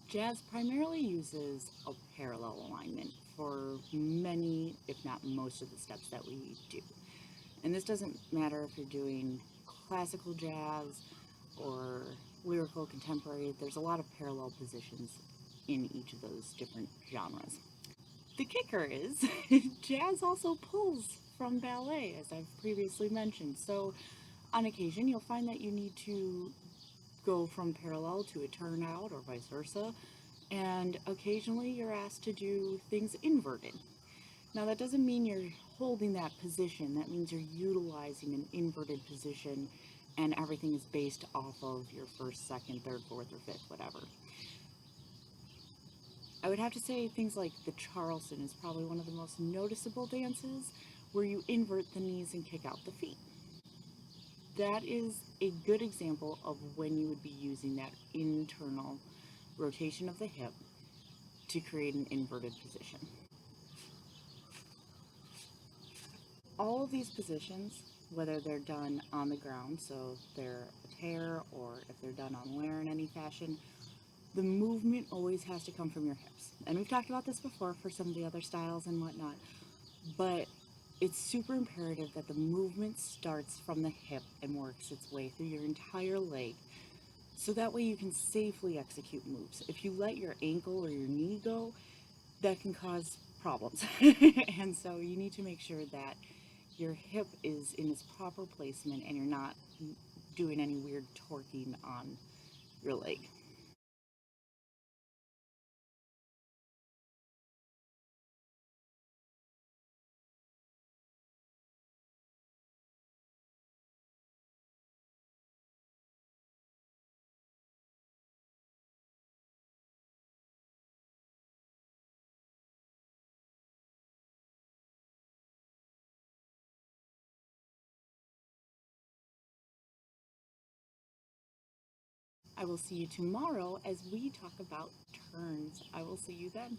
Jazz primarily uses a parallel alignment for many, if not most, of the steps that we do. And this doesn't matter if you're doing classical jazz or lyrical contemporary, there's a lot of parallel positions in each of those different genres. The kicker is jazz also pulls from ballet, as I've previously mentioned. So on occasion, you'll find that you need to go from parallel to a turnout or vice versa. And occasionally you're asked to do things inverted. Now that doesn't mean you're holding that position. That means you're utilizing an inverted position and everything is based off of your first, second, third, fourth, or fifth, whatever. I would have to say things like the Charleston is probably one of the most noticeable dances where you invert the knees and kick out the feet. That is a good example of when you would be using that internal rotation of the hip to create an inverted position. All of these positions, whether they're done on the ground, so they're a tear, or if they're done on wear in any fashion, the movement always has to come from your hips. And we've talked about this before for some of the other styles and whatnot, but it's super imperative that the movement starts from the hip and works its way through your entire leg, so that way you can safely execute moves. If you let your ankle or your knee go, that can cause problems. And so you need to make sure that your hip is in its proper placement and you're not doing any weird torquing on your leg. I will see you tomorrow as we talk about turns. I will see you then.